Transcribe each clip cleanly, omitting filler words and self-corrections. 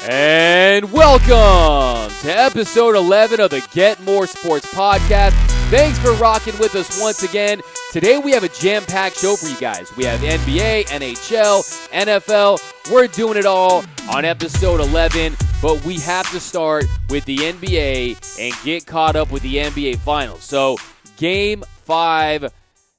And welcome to episode 11 of the Get More Sports podcast. Thanks for rocking with us once again. Today we have a jam-packed show for you guys. We have NBA, NHL, NFL. We're doing it all on episode 11, but we have to start with the NBA and get caught up with the NBA Finals. So, Game 5,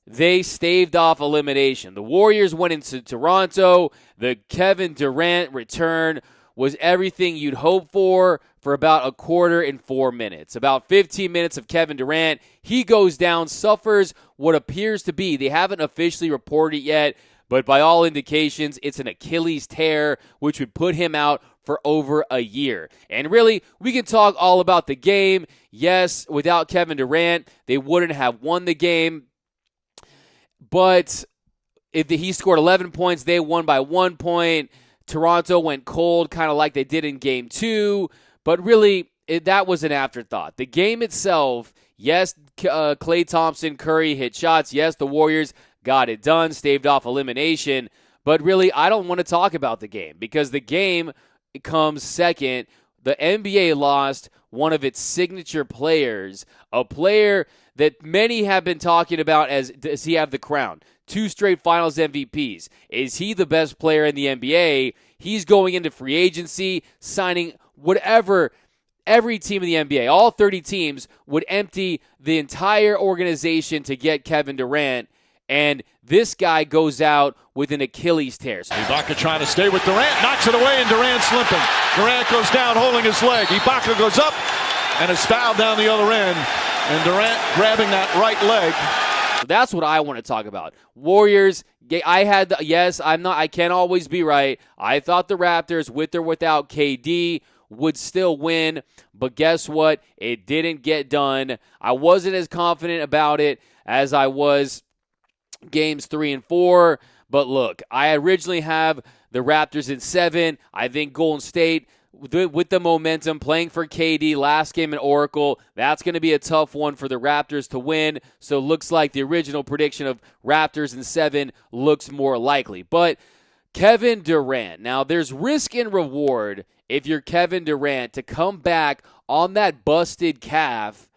they staved off elimination. The Warriors went into Toronto. The Kevin Durant return was everything you'd hope for about a quarter and 4 minutes. About 15 minutes of Kevin Durant. He goes down, suffers what appears to be, they haven't officially reported it yet, but by all indications, it's an Achilles tear, which would put him out for over a year. And really, we can talk all about the game. Yes, without Kevin Durant, they wouldn't have won the game. But if he scored 11 points, they won by 1 point. Toronto went cold, kind of like they did in Game 2. But really, that was an afterthought. The game itself, yes, Klay Thompson, Curry hit shots. Yes, the Warriors got it done, staved off elimination. But really, I don't want to talk about the game because the game comes second. The NBA lost one of its signature players, a player that many have been talking about as, does he have the crown? 2 straight finals MVPs. Is he the best player in the NBA? He's going into free agency, signing whatever. Every team in the NBA, all 30 teams, would empty the entire organization to get Kevin Durant. And this guy goes out with an Achilles tear. Ibaka trying to stay with Durant, knocks it away, and Durant's limping. Durant goes down holding his leg. Ibaka goes up and is fouled down the other end. And Durant grabbing that right leg. That's what I want to talk about. Warriors, I can't always be right. I thought the Raptors, with or without KD, would still win. But guess what? It didn't get done. I wasn't as confident about it as I was games 3 and 4. But look, I originally have the Raptors in 7. I think Golden State, with the momentum, playing for KD last game in Oracle, that's going to be a tough one for the Raptors to win. So it looks like the original prediction of Raptors in 7 looks more likely. But Kevin Durant, now there's risk and reward if you're Kevin Durant to come back on that busted calf.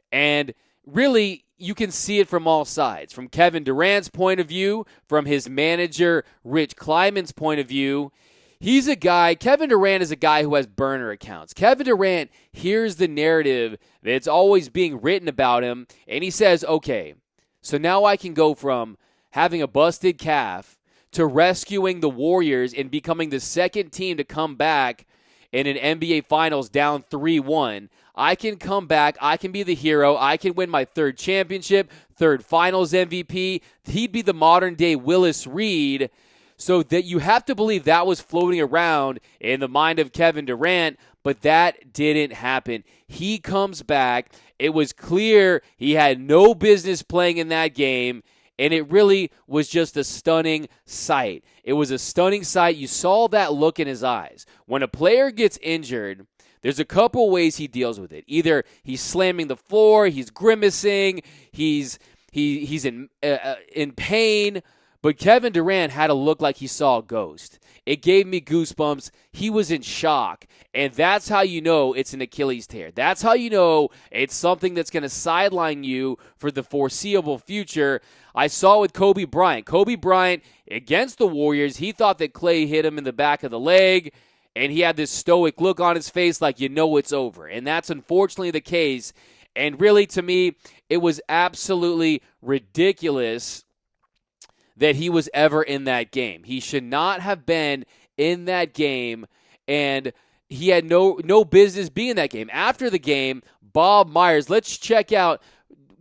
And really, you can see it from all sides. From Kevin Durant's point of view, from his manager, Rich Kleiman's point of view. Kevin Durant is a guy who has burner accounts. Kevin Durant hears the narrative that's always being written about him, and he says, okay, so now I can go from having a busted calf to rescuing the Warriors and becoming the second team to come back in an NBA Finals down 3-1. I can come back. I can be the hero. I can win my 3rd championship, 3rd Finals MVP. He'd be the modern-day Willis Reed. So that you have to believe that was floating around in the mind of Kevin Durant, but that didn't happen. He comes back. It was clear he had no business playing in that game, and it really was just a stunning sight. It was a stunning sight. You saw that look in his eyes. When a player gets injured, there's a couple ways he deals with it. Either he's slamming the floor, he's grimacing, he's in pain. But Kevin Durant had to look like he saw a ghost. It gave me goosebumps. He was in shock. And that's how you know it's an Achilles tear. That's how you know it's something that's going to sideline you for the foreseeable future. I saw with Kobe Bryant. Kobe Bryant, against the Warriors, he thought that Klay hit him in the back of the leg, and he had this stoic look on his face like, you know it's over. And that's unfortunately the case. And really, to me, it was absolutely ridiculous that he was ever in that game. He should not have been in that game, and he had no business being in that game. After the game, Bob Myers, let's check out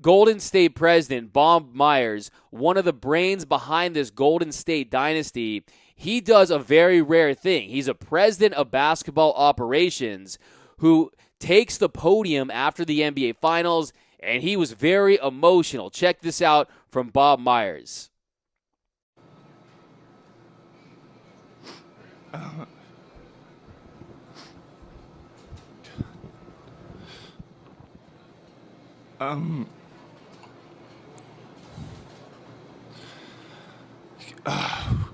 Golden State president Bob Myers, one of the brains behind this Golden State dynasty. He does a very rare thing. He's a president of basketball operations who takes the podium after the NBA Finals, and he was very emotional. Check this out from Bob Myers.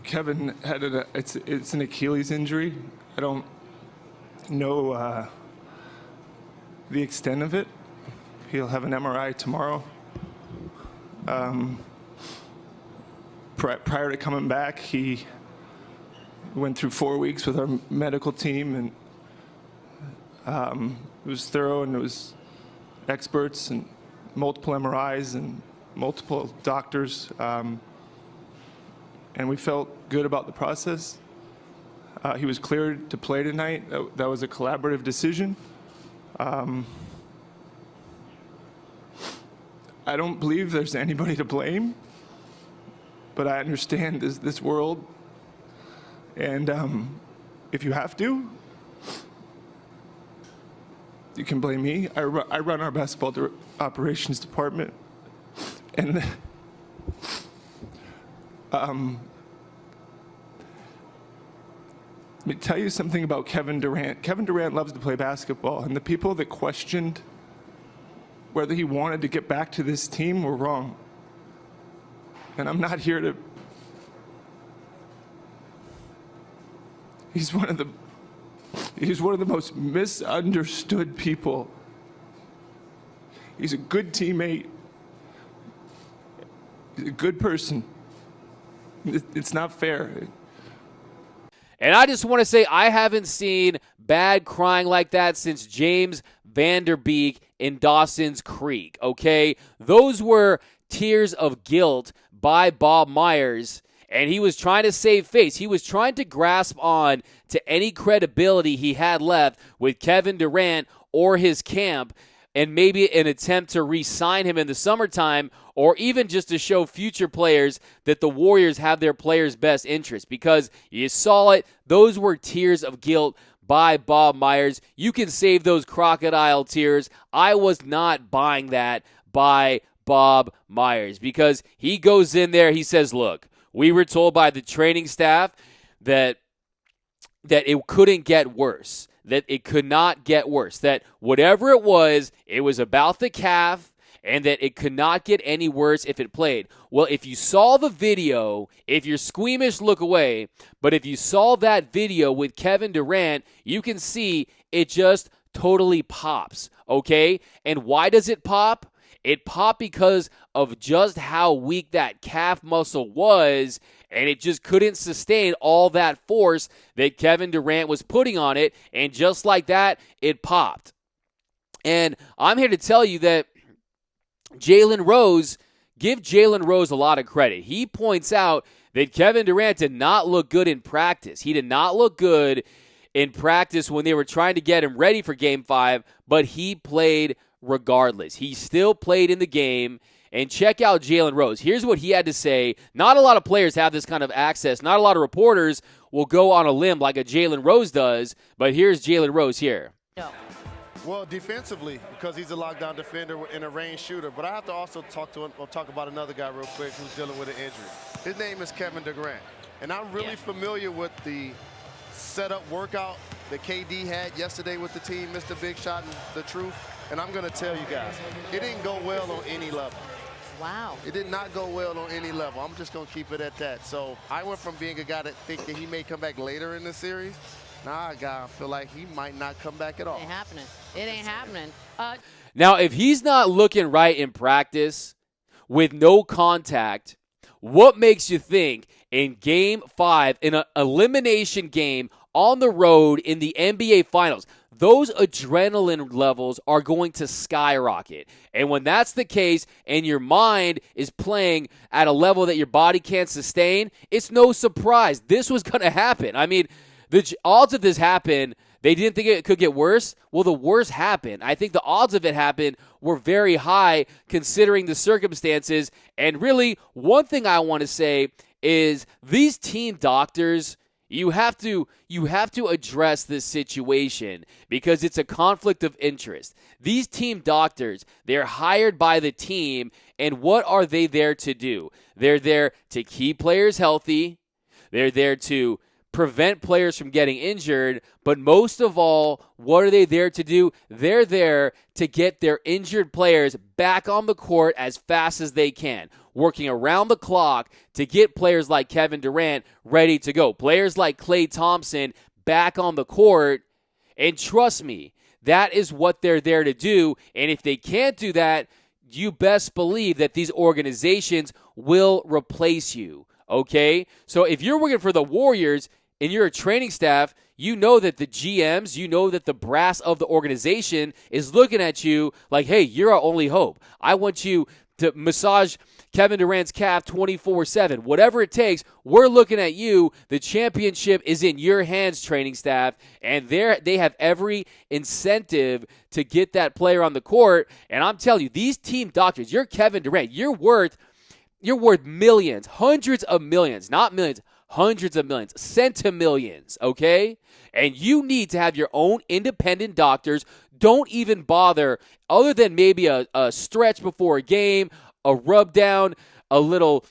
Kevin had it's an Achilles injury. know the extent of it. He'll have an MRI tomorrow. Prior to coming back, he went through 4 weeks with our medical team, and it was thorough, and it was experts and multiple MRIs and multiple doctors, and we felt good about the process. He was cleared to play tonight. That was a collaborative decision. I don't believe there's anybody to blame, but I understand this world, and if you have to, you can blame me. I run our basketball operations department, and let me tell you something about Kevin Durant. Kevin Durant loves to play basketball, and the people that questioned whether he wanted to get back to this team were wrong. And I'm not here to... He's one of the most misunderstood people. He's a good teammate. He's a good person. It's not fair. And I just want to say I haven't seen bad crying like that since James Vanderbeek in Dawson's Creek, okay? Those were tears of guilt by Bob Myers, and he was trying to save face. He was trying to grasp on to any credibility he had left with Kevin Durant or his camp, and maybe an attempt to re-sign him in the summertime, or even just to show future players that the Warriors have their players' best interest. Because you saw it, those were tears of guilt by Bob Myers. You can save those crocodile tears. I was not buying that by Bob Myers, because he goes in there, he says, look, we were told by the training staff that it couldn't get worse, that it could not get worse, that whatever it was about the calf, and that it could not get any worse if it played. Well, if you saw the video, if you're squeamish, look away, but if you saw that video with Kevin Durant, you can see it just totally pops, okay? And why does it pop? It popped because of just how weak that calf muscle was, and it just couldn't sustain all that force that Kevin Durant was putting on it, and just like that, it popped. And I'm here to tell you that give Jalen Rose a lot of credit. He points out that Kevin Durant did not look good in practice. He did not look good in practice when they were trying to get him ready for Game 5, but he played regardless. He still played in the game. And check out Jalen Rose. Here's what he had to say. Not a lot of players have this kind of access. Not a lot of reporters will go on a limb like a Jalen Rose does, but here's Jalen Rose here. No. Well, defensively, because he's a lockdown defender and a range shooter. But I have to also talk about another guy real quick who's dealing with an injury. His name is Kevin Durant. And I'm really familiar with the setup workout that KD had yesterday with the team, Mr. Big Shot and the truth. And I'm going to tell you guys, it didn't go well on any level. Wow. It did not go well on any level. I'm just going to keep it at that. So I went from being a guy that think that he may come back later in the series. Now I feel like he might not come back at all. It ain't happening. It ain't happening. Now, if he's not looking right in practice with no contact, what makes you think in Game 5, in an elimination game on the road in the NBA Finals, those adrenaline levels are going to skyrocket? And when that's the case and your mind is playing at a level that your body can't sustain, it's no surprise this was going to happen. I mean, the odds of this happen, they didn't think it could get worse. Well, the worst happened. I think the odds of it happen were very high considering the circumstances. And really, one thing I want to say is these team doctors, you have to address this situation because it's a conflict of interest. These team doctors, they're hired by the team, and what are they there to do? They're there to keep players healthy. They're there to prevent players from getting injured, but most of all, what are they there to do? They're there to get their injured players back on the court as fast as they can, working around the clock to get players like Kevin Durant ready to go, players like Klay Thompson back on the court, And trust me, that is what they're there to do. And if they can't do that, you best believe that these organizations will replace you, okay? So if you're working for the Warriors and you're a training staff, you know that the GMs, you know that the brass of the organization is looking at you like, hey, you're our only hope. I want you to massage Kevin Durant's calf 24/7. Whatever it takes, we're looking at you. The championship is in your hands, training staff, and they have every incentive to get that player on the court. And I'm telling you, these team doctors, you're Kevin Durant, you're worth millions, hundreds of millions, not millions, hundreds of millions, centimillions, okay? And you need to have your own independent doctors. Don't even bother, other than maybe a stretch before a game, a rub down, a little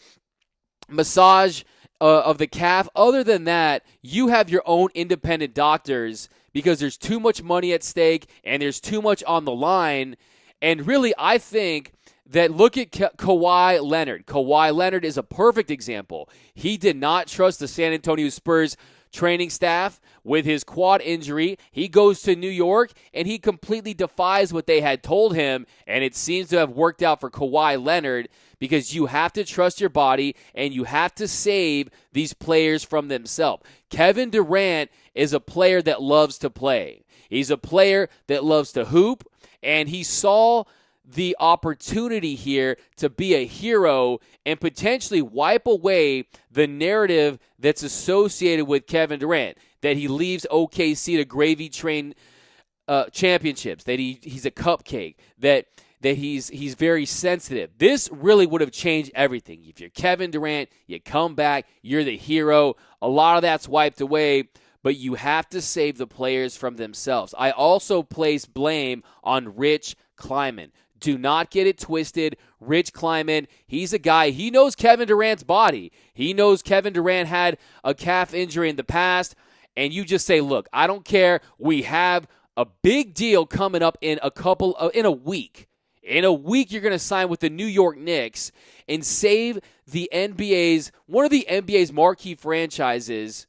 massage of the calf. Other than that, you have your own independent doctors because there's too much money at stake and there's too much on the line. And really, I think that look at Kawhi Leonard. Kawhi Leonard is a perfect example. He did not trust the San Antonio Spurs training staff with his quad injury. He goes to New York, and he completely defies what they had told him, and it seems to have worked out for Kawhi Leonard because you have to trust your body, and you have to save these players from themselves. Kevin Durant is a player that loves to play. He's a player that loves to hoop, and he saw the opportunity here to be a hero and potentially wipe away the narrative that's associated with Kevin Durant, that he leaves OKC to gravy train championships, that he's a cupcake, that he's very sensitive. This really would have changed everything. If you're Kevin Durant, you come back, you're the hero. A lot of that's wiped away, but you have to save the players from themselves. I also place blame on Rich Kleiman. Do not get it twisted. Rich Kleiman, he's a guy, he knows Kevin Durant's body. He knows Kevin Durant had a calf injury in the past, and you just say, look, I don't care. We have a big deal coming up in a week. In a week, you're going to sign with the New York Knicks and save one of the NBA's marquee franchises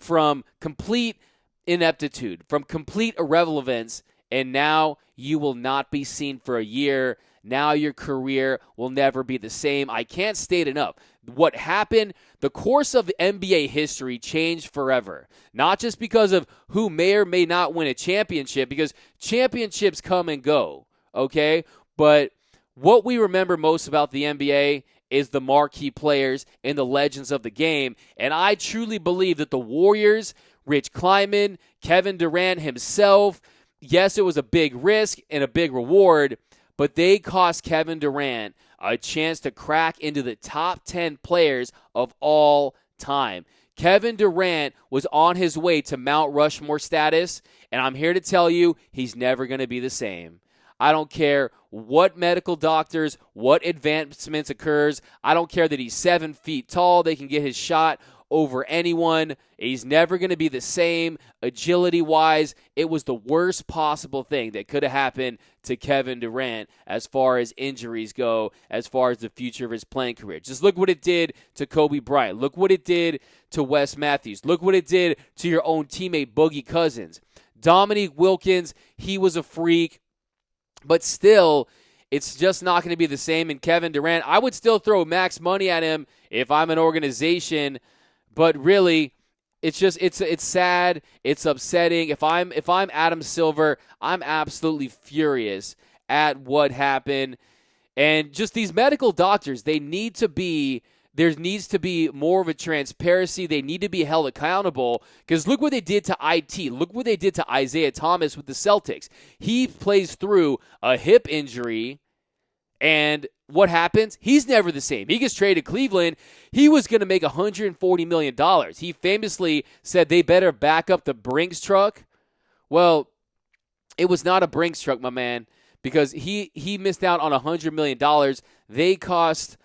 from complete ineptitude, from complete irrelevance, and now you will not be seen for a year. Now your career will never be the same. I can't state enough. What happened, the course of NBA history changed forever. Not just because of who may or may not win a championship, because championships come and go, okay? But what we remember most about the NBA is the marquee players and the legends of the game. And I truly believe that the Warriors, Rich Kleiman, Kevin Durant himself, yes, it was a big risk and a big reward, but they cost Kevin Durant a chance to crack into the top 10 players of all time. Kevin Durant was on his way to Mount Rushmore status, and I'm here to tell you he's never going to be the same. I don't care what medical doctors, what advancements occurs. I don't care that he's 7 feet tall. They can get his shot over anyone. He's never going to be the same agility-wise. It was the worst possible thing that could have happened to Kevin Durant as far as injuries go, as far as the future of his playing career. Just look what it did to Kobe Bryant. Look what it did to Wes Matthews. Look what it did to your own teammate Boogie Cousins. Dominique Wilkins, he was a freak, but still, it's just not going to be the same. And Kevin Durant, I would still throw max money at him if I'm an organization. But really, it's sad. It's upsetting. If I'm Adam Silver, I'm absolutely furious at what happened. And just these medical doctors, there needs to be more of a transparency. They need to be held accountable because look what they did to IT. Look what they did to Isaiah Thomas with the Celtics. He plays through a hip injury, and what happens? He's never the same. He gets traded to Cleveland. He was going to make $140 million. He famously said they better back up the Brinks truck. Well, it was not a Brinks truck, my man, because he missed out on $100 million. They cost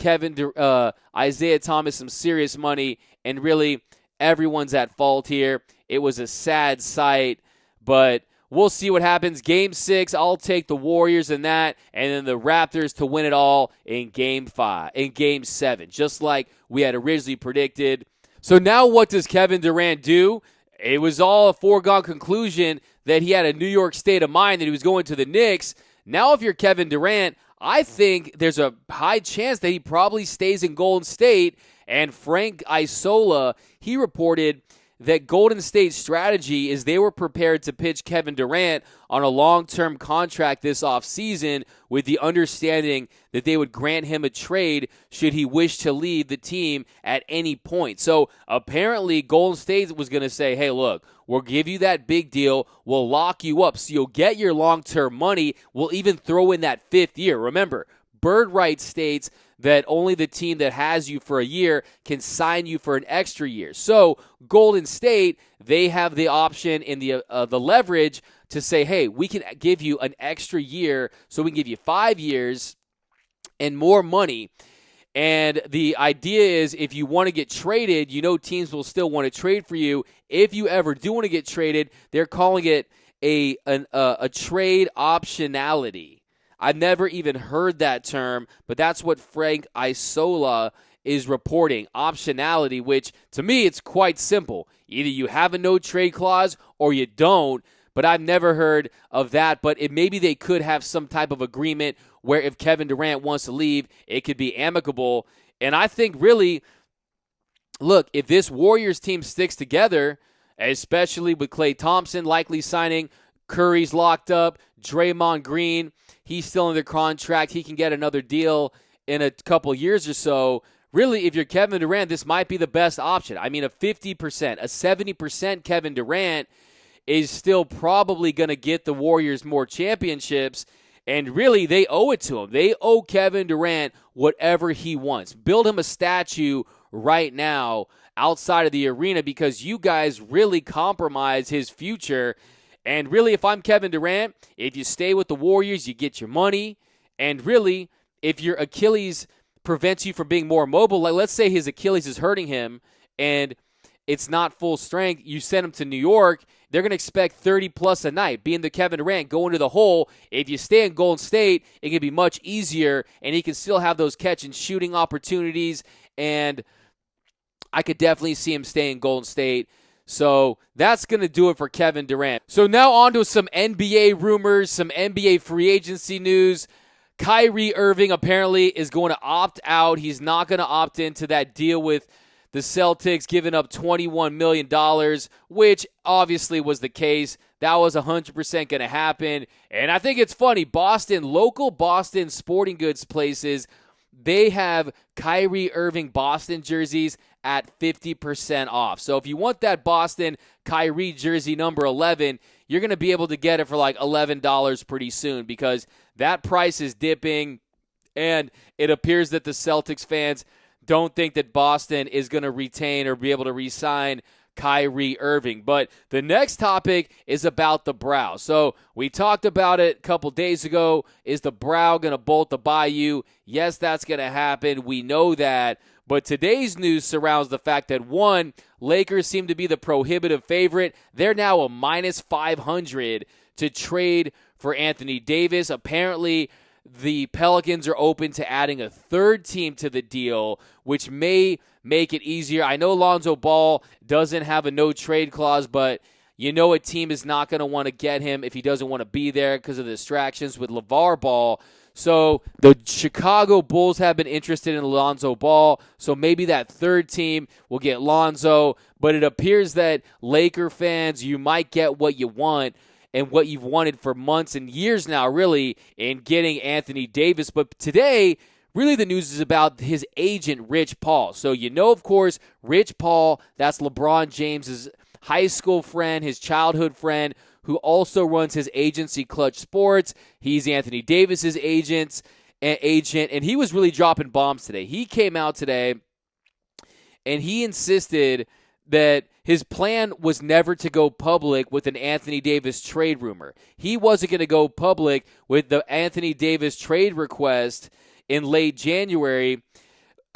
Isaiah Thomas some serious money, and really everyone's at fault here. It was a sad sight, but we'll see what happens. Game 6, I'll take the Warriors in that, and then the Raptors to win it all in Game 7, just like we had originally predicted. So now what does Kevin Durant do? it was all a foregone conclusion that he had a New York state of mind that he was going to the Knicks. Now, if you're Kevin Durant, I think there's a high chance that he probably stays in Golden State. And Frank Isola, he reported that Golden State's strategy is they were prepared to pitch Kevin Durant on a long-term contract this offseason with the understanding that they would grant him a trade should he wish to leave the team at any point. So apparently Golden State was going to say, hey, look, we'll give you that big deal. We'll lock you up so you'll get your long-term money. We'll even throw in that 5th year. Remember, bird rights states that only the team that has you for a year can sign you for an extra year. So Golden State, they have the option in the leverage to say, hey, we can give you an extra year, so we can give you 5 years and more money. And the idea is if you want to get traded, teams will still want to trade for you. If you ever do want to get traded, they're calling it a trade optionality. I've never even heard that term, but that's what Frank Isola is reporting, optionality, which to me it's quite simple. Either you have a no-trade clause or you don't, but I've never heard of that. But maybe they could have some type of agreement where if Kevin Durant wants to leave, it could be amicable. And I think really, look, if this Warriors team sticks together, especially with Klay Thompson likely signing, Curry's locked up, Draymond Green, he's still under contract. He can get another deal in a couple years or so. Really, if you're Kevin Durant, this might be the best option. I mean, a 50%, a 70% Kevin Durant is still probably going to get the Warriors more championships. And really, they owe it to him. They owe Kevin Durant whatever he wants. Build him a statue right now outside of the arena because you guys really compromise his future. And really, if I'm Kevin Durant, if you stay with the Warriors, you get your money. And really, if your Achilles prevents you from being more mobile, like let's say his Achilles is hurting him and it's not full strength, you send him to New York, they're going to expect 30-plus a night. Being the Kevin Durant, going to the hole. If you stay in Golden State, it can be much easier, and he can still have those catch and shooting opportunities. And I could definitely see him stay in Golden State. So that's going to do it for Kevin Durant. So now on to some NBA rumors, some NBA free agency news. Kyrie Irving apparently is going to opt out. He's not going to opt into that deal with the Celtics, giving up $21 million, which obviously was the case. That was 100% going to happen. And I think it's funny, local Boston sporting goods places, they have Kyrie Irving Boston jerseys at 50% off. So if you want that Boston Kyrie jersey number 11, you're going to be able to get it for like $11 pretty soon because that price is dipping, and it appears that the Celtics fans don't think that Boston is going to retain or be able to re-sign Kyrie Irving. But the next topic is about the brow. So we talked about it a couple days ago. Is the brow going to bolt the Bayou? Yes, that's going to happen. We know that. But today's news surrounds the fact that, one, Lakers seem to be the prohibitive favorite. They're now a minus 500 to trade for Anthony Davis. Apparently, the Pelicans are open to adding a third team to the deal, which may make it easier. I know Lonzo Ball doesn't have a no-trade clause, but you know a team is not going to want to get him if he doesn't want to be there because of the distractions with LeVar Ball. So the Chicago Bulls have been interested in Lonzo Ball, so maybe that third team will get Lonzo. But it appears that Laker fans, you might get what you want and what you've wanted for months and years now, really, in getting Anthony Davis. But today, really the news is about his agent, Rich Paul. So you know, of course, Rich Paul, that's LeBron James's high school friend, his childhood friend, who also runs his agency, Clutch Sports. He's Anthony Davis's agent, and he was really dropping bombs today. He came out today, and he insisted that his plan was never to go public with an Anthony Davis trade rumor. He wasn't going to go public with the Anthony Davis trade request in late January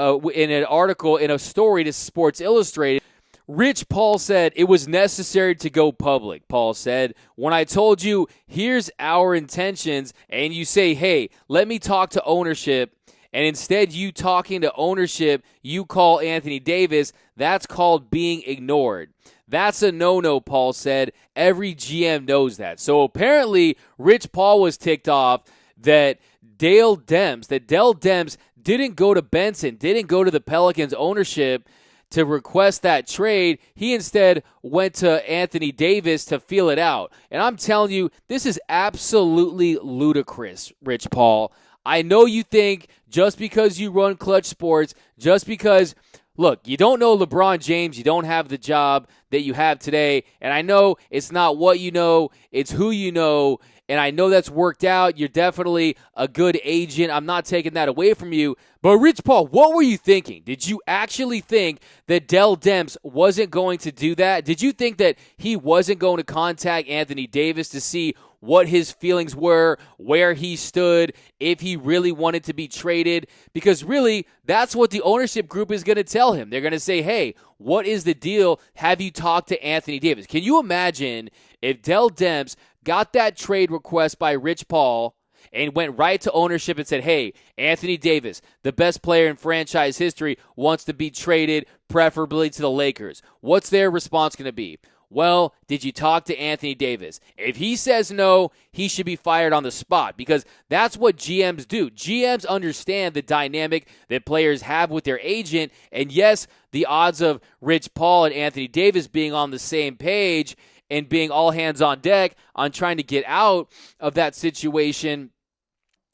in an article, in a story to Sports Illustrated. Rich Paul said it was necessary to go public. Paul said, when I told you, here's our intentions, and you say, hey, let me talk to ownership, and instead you talking to ownership, you call Anthony Davis, that's called being ignored. That's a no-no, Paul said. Every GM knows that. So apparently, Rich Paul was ticked off that Dell Demps didn't go to Benson, didn't go to the Pelicans ownership to request that trade. He instead went to Anthony Davis to feel it out. And I'm telling you, this is absolutely ludicrous, Rich Paul. I know you think just because you run Clutch Sports, just because, look, you don't know LeBron James, you don't have the job that you have today, and I know it's not what you know, it's who you know, and I know that's worked out. You're definitely a good agent. I'm not taking that away from you. But Rich Paul, what were you thinking? Did you actually think that Dell Demps wasn't going to do that? Did you think that he wasn't going to contact Anthony Davis to see what his feelings were, where he stood, if he really wanted to be traded? Because really, that's what the ownership group is going to tell him. They're going to say, hey, what is the deal? Have you talked to Anthony Davis? Can you imagine if Dell Demps got that trade request by Rich Paul and went right to ownership and said, hey, Anthony Davis, the best player in franchise history, wants to be traded, preferably to the Lakers. What's their response going to be? Well, did you talk to Anthony Davis? If he says no, he should be fired on the spot, because that's what GMs do. GMs understand the dynamic that players have with their agent, and yes, the odds of Rich Paul and Anthony Davis being on the same page and being all hands on deck on trying to get out of that situation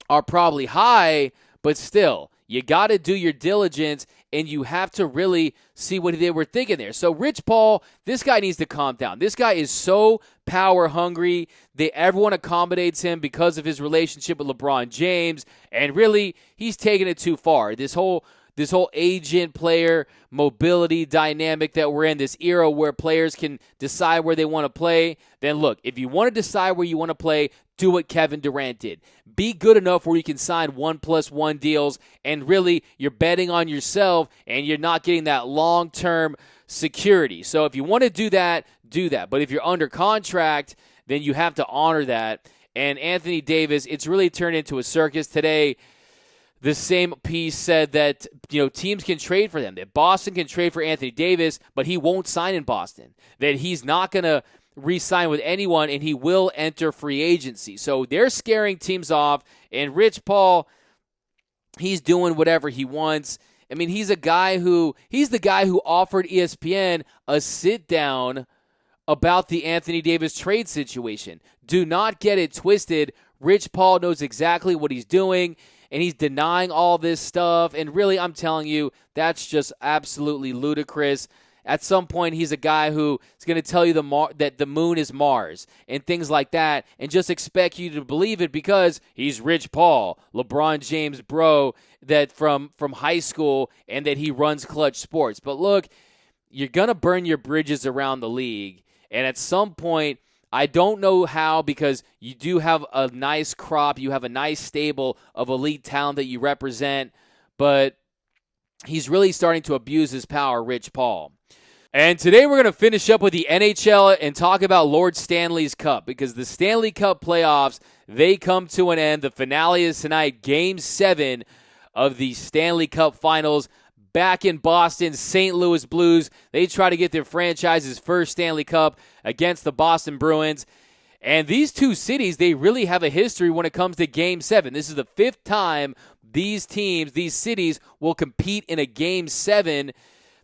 are probably high, but still, you got to do your diligence, and you have to really see what they were thinking there. So Rich Paul, this guy needs to calm down. This guy is so power hungry. Everyone accommodates him because of his relationship with LeBron James, and really, he's taking it too far. This whole agent-player mobility dynamic that we're in, this era where players can decide where they want to play, then look, if you want to decide where you want to play, do what Kevin Durant did. Be good enough where you can sign 1+1 deals, and really, you're betting on yourself, and you're not getting that long-term security. So if you want to do that, do that. But if you're under contract, then you have to honor that. And Anthony Davis, it's really turned into a circus today. The same piece said that, teams can trade for them, that Boston can trade for Anthony Davis, but he won't sign in Boston, that he's not going to re-sign with anyone, and he will enter free agency. So they're scaring teams off, and Rich Paul, he's doing whatever he wants. I mean, he's the guy who offered ESPN a sit-down about the Anthony Davis trade situation. Do not get it twisted. Rich Paul knows exactly what he's doing, and he's denying all this stuff. And really, I'm telling you, that's just absolutely ludicrous. At some point, he's a guy who is going to tell you that the moon is Mars and things like that, and just expect you to believe it because he's Rich Paul, LeBron James bro, that from high school, and that he runs Clutch Sports. But look, you're going to burn your bridges around the league, and at some point, I don't know how, because you do have a nice crop, you have a nice stable of elite talent that you represent, but he's really starting to abuse his power, Rich Paul. And today we're going to finish up with the NHL and talk about Lord Stanley's Cup, because the Stanley Cup playoffs, they come to an end. The finale is tonight, Game 7 of the Stanley Cup Finals. Back in Boston, St. Louis Blues, they try to get their franchise's first Stanley Cup against the Boston Bruins. And these two cities, they really have a history when it comes to Game 7. This is the 5th time these cities will compete in a Game 7.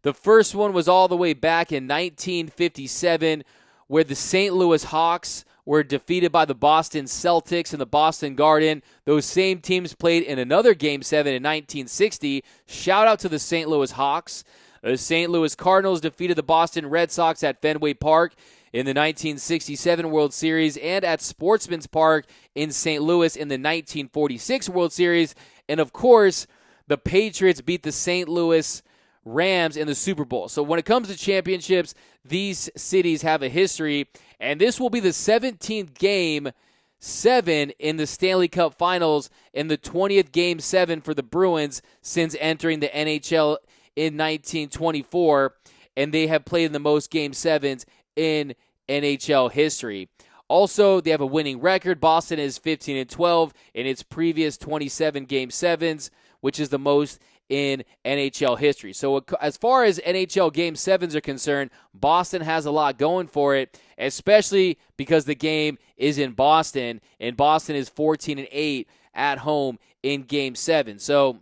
The first one was all the way back in 1957, where the St. Louis Hawks were defeated by the Boston Celtics in the Boston Garden. Those same teams played in another Game 7 in 1960. Shout out to the St. Louis Hawks. The St. Louis Cardinals defeated the Boston Red Sox at Fenway Park in the 1967 World Series, and at Sportsman's Park in St. Louis in the 1946 World Series. And of course, the Patriots beat the St. Louis Rams in the Super Bowl. So when it comes to championships, these cities have a history, and this will be the 17th Game 7 in the Stanley Cup Finals and the 20th Game 7 for the Bruins since entering the NHL in 1924, and they have played in the most Game 7s in NHL history. Also, they have a winning record. Boston is 15-12 in its previous 27 Game 7s, which is the most in NHL history. So as far as NHL Game 7s are concerned, Boston has a lot going for it, especially because the game is in Boston, and Boston is 14-8 at home in Game 7. So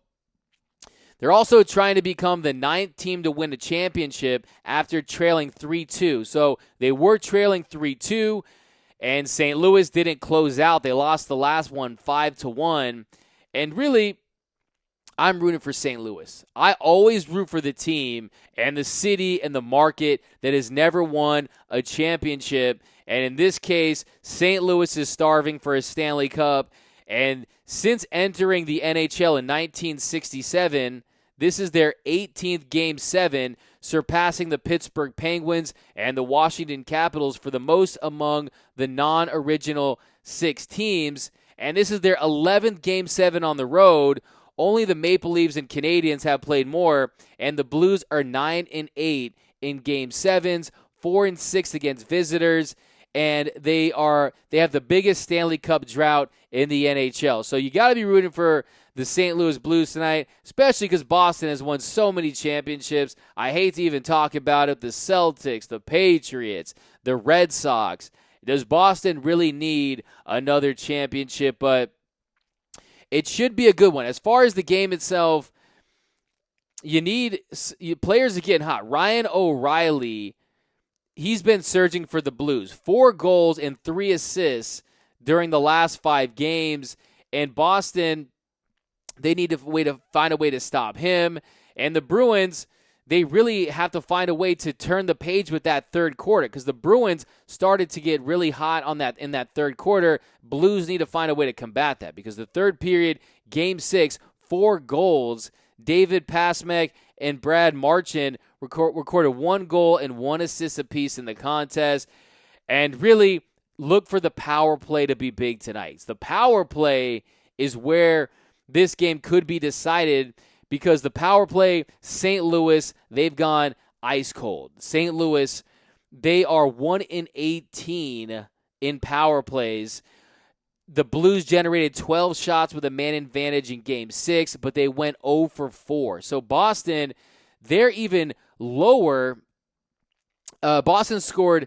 they're also trying to become the 9th team to win a championship after trailing 3-2. So they were trailing 3-2, and St. Louis didn't close out. They lost the last one 5-1. And really, I'm rooting for St. Louis. I always root for the team and the city and the market that has never won a championship. And in this case, St. Louis is starving for a Stanley Cup. And since entering the NHL in 1967, this is their 18th Game 7, surpassing the Pittsburgh Penguins and the Washington Capitals for the most among the non-original 6 teams. And this is their 11th Game 7 on the road. Only the Maple Leafs and Canadiens have played more, and the Blues are 9-8 in Game 7s, 4-6 against visitors, and they have the biggest Stanley Cup drought in the NHL. So you got to be rooting for the St. Louis Blues tonight, especially because Boston has won so many championships. I hate to even talk about it. The Celtics, the Patriots, the Red Sox. Does Boston really need another championship? But it should be a good one. As far as the game itself, players are getting hot. Ryan O'Reilly, he's been surging for the Blues. 4 goals and 3 assists during the last 5 games. And Boston, they need to find a way to stop him. And the Bruins, they really have to find a way to turn the page with that third quarter, because the Bruins started to get really hot in that third quarter. Blues need to find a way to combat that, because the third period, Game 6, 4 goals. David Pasmek and Brad Marchand recorded 1 goal and 1 assist apiece in the contest. And really look for the power play to be big tonight. The power play is where this game could be decided, because the power play, St. Louis, they've gone ice cold. St. Louis, they are 1-18 in power plays. The Blues generated 12 shots with a man advantage in Game 6, but they went 0 for 4. So Boston, they're even lower. Boston has scored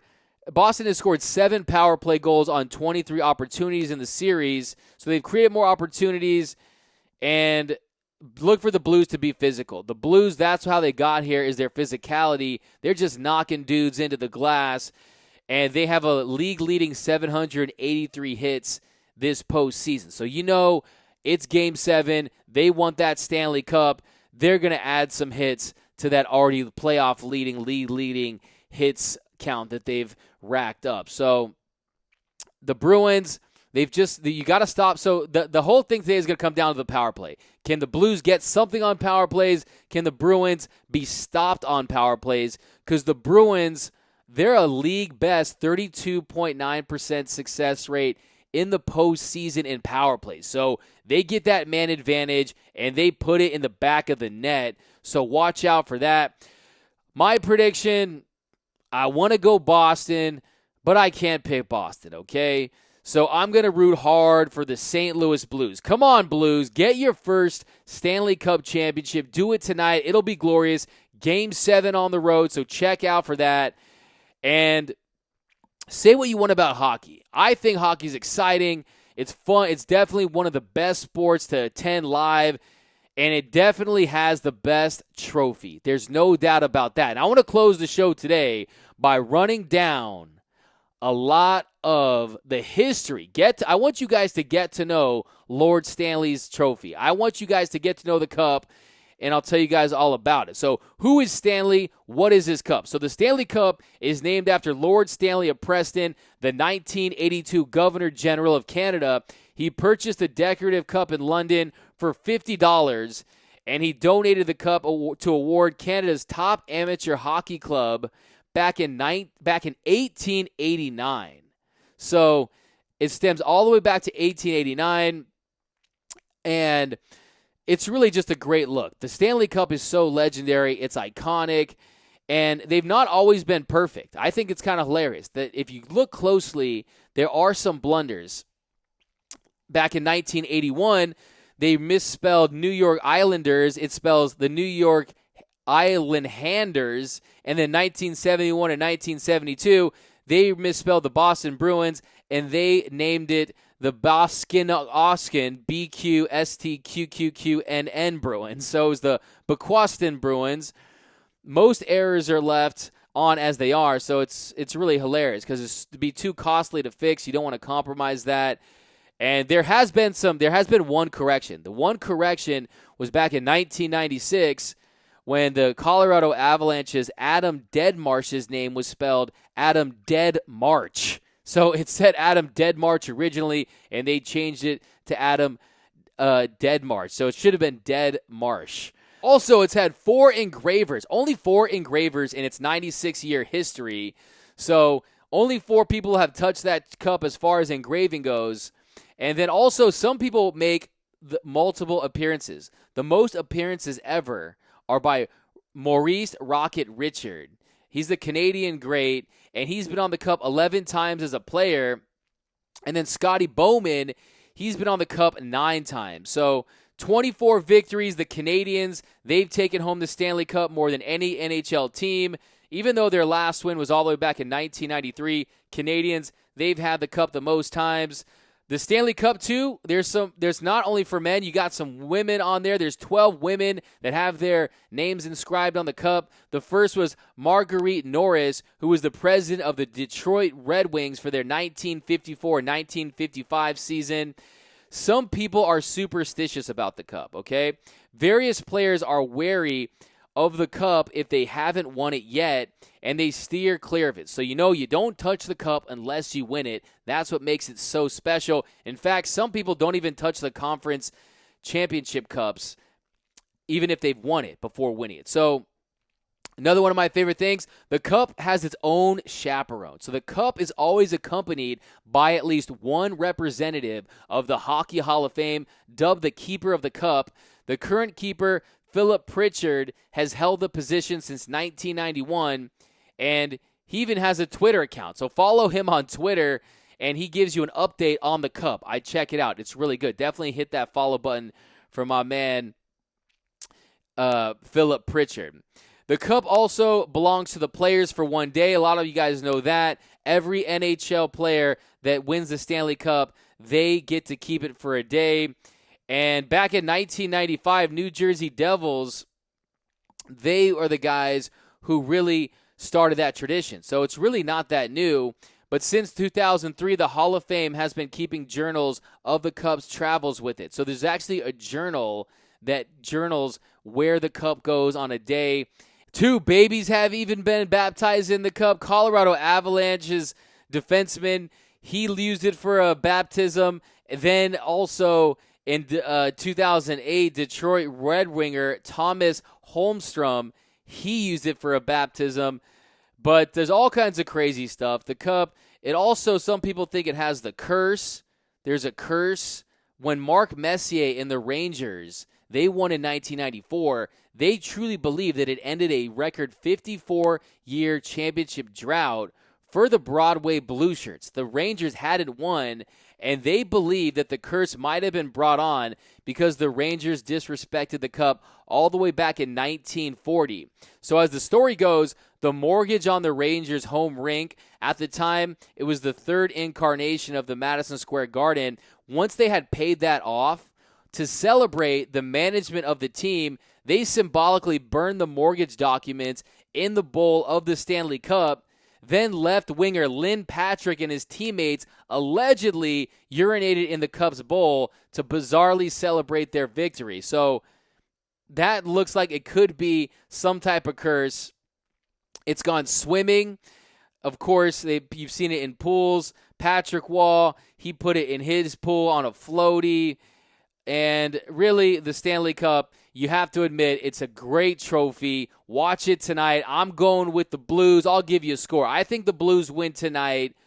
7 power play goals on 23 opportunities in the series. So they've created more opportunities, and look for the Blues to be physical. The Blues, that's how they got here, is their physicality. They're just knocking dudes into the glass, and they have a league-leading 783 hits this postseason. So it's Game 7. They want that Stanley Cup. They're going to add some hits to that already league-leading hits count that they've racked up. So the Bruins, you got to stop. So the whole thing today is going to come down to the power play. Can the Blues get something on power plays? Can the Bruins be stopped on power plays? Because the Bruins, they're a league best 32.9% success rate in the postseason in power plays. So they get that man advantage, and they put it in the back of the net. So watch out for that. My prediction, I want to go Boston, but I can't pick Boston, okay? So I'm going to root hard for the St. Louis Blues. Come on, Blues. Get your first Stanley Cup championship. Do it tonight. It'll be glorious. Game 7 on the road, so check out for that. And say what you want about hockey. I think hockey's exciting. It's fun. It's definitely one of the best sports to attend live, and it definitely has the best trophy. There's no doubt about that. And I want to close the show today by running down a lot of the history. I want you guys to get to know Lord Stanley's trophy. I want you guys to get to know the cup, and I'll tell you guys all about it. So who is Stanley? What is his cup? So the Stanley Cup is named after Lord Stanley of Preston, the 1982 Governor General of Canada. He purchased the decorative cup in London for $50, and he donated the cup to award Canada's top amateur hockey club back in 1889. So it stems all the way back to 1889, and it's really just a great look. The Stanley Cup is so legendary. It's iconic, and they've not always been perfect. I think it's kind of hilarious that if you look closely, there are some blunders. Back in 1981, they misspelled New York Islanders. It spells the New York Islandhanders. And then 1971 and 1972, they misspelled the Boston Bruins, and they named it the Boskin, BQSTQQQNN Bruins. So it was the Boston Bruins. Most errors are left on as they are, so it's really hilarious because it's to be too costly to fix. You don't want to compromise that. And there has been one correction. The one correction was back in 1996 when the Colorado Avalanche's Adam Deadmarsh's name was spelled Adam Deadmarch. So it said Adam Deadmarch originally, and they changed it to Adam Deadmarch. So it should have been Deadmarsh. Also, it's had 4 engravers, only 4 engravers in its 96-year history. So only 4 people have touched that cup as far as engraving goes. And then also some people make multiple appearances. The most appearances ever are by Maurice Rocket Richard. He's the Canadian great, and he's been on the cup 11 times as a player. And then Scotty Bowman, he's been on the cup 9 times. So 24 victories. The Canadians, they've taken home the Stanley Cup more than any NHL team. Even though their last win was all the way back in 1993, Canadians, they've had the cup the most times. The Stanley Cup, too, there's not only for men, you got some women on there. There's 12 women that have their names inscribed on the cup. The first was Marguerite Norris, who was the president of the Detroit Red Wings for their 1954-1955 season. Some people are superstitious about the cup, okay? Various players are wary of the cup if they haven't won it yet, and they steer clear of it. So you don't touch the cup unless you win it. That's what makes it so special. In fact, some people don't even touch the conference championship cups, even if they've won it before winning it. So another one of my favorite things, the cup has its own chaperone. So the cup is always accompanied by at least one representative of the Hockey Hall of Fame, dubbed the keeper of the cup. The current keeper, Philip Pritchard, has held the position since 1991, and he even has a Twitter account. So follow him on Twitter, and he gives you an update on the cup. I check it out. It's really good. Definitely hit that follow button for my man, Philip Pritchard. The cup also belongs to the players for one day. A lot of you guys know that. Every NHL player that wins the Stanley Cup, they get to keep it for a day. And back in 1995, New Jersey Devils, they are the guys who really started that tradition. So it's really not that new. But since 2003, the Hall of Fame has been keeping journals of the Cup's travels with it. So there's actually a journal that journals where the Cup goes on a day. 2 babies have even been baptized in the Cup. Colorado Avalanche's defenseman, he used it for a baptism. Then also in 2008, Detroit Red Winger Thomas Holmstrom, he used it for a baptism. But there's all kinds of crazy stuff. The cup, it also, some people think it has the curse. There's a curse. When Mark Messier and the Rangers, they won in 1994, they truly believe that it ended a record 54-year championship drought for the Broadway Blue Shirts. The Rangers hadn't won, and they believe that the curse might have been brought on because the Rangers disrespected the cup all the way back in 1940. So as the story goes, the mortgage on the Rangers' home rink, at the time, it was the 3rd incarnation of the Madison Square Garden. Once they had paid that off, to celebrate the management of the team, they symbolically burned the mortgage documents in the bowl of the Stanley Cup. Then left winger Lynn Patrick and his teammates allegedly urinated in the Cup's bowl to bizarrely celebrate their victory. So that looks like it could be some type of curse. It's gone swimming. Of course, you've seen it in pools. Patrick Wall, he put it in his pool on a floaty. And really, the Stanley Cup, you have to admit, it's a great trophy. Watch it tonight. I'm going with the Blues. I'll give you a score. I think the Blues win tonight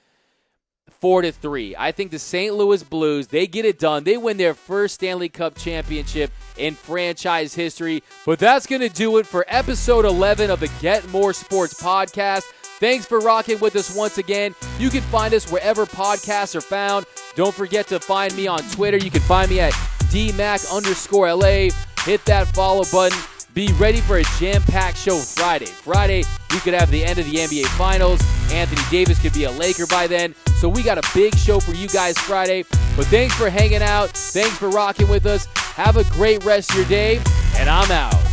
4-3. I think the St. Louis Blues, they get it done. They win their first Stanley Cup championship in franchise history. But that's going to do it for episode 11 of the Get More Sports podcast. Thanks for rocking with us once again. You can find us wherever podcasts are found. Don't forget to find me on Twitter. You can find me at DMac_LA. Hit that follow button. Be ready for a jam-packed show Friday. Friday, we could have the end of the NBA Finals. Anthony Davis could be a Laker by then. So we got a big show for you guys Friday. But thanks for hanging out. Thanks for rocking with us. Have a great rest of your day. And I'm out.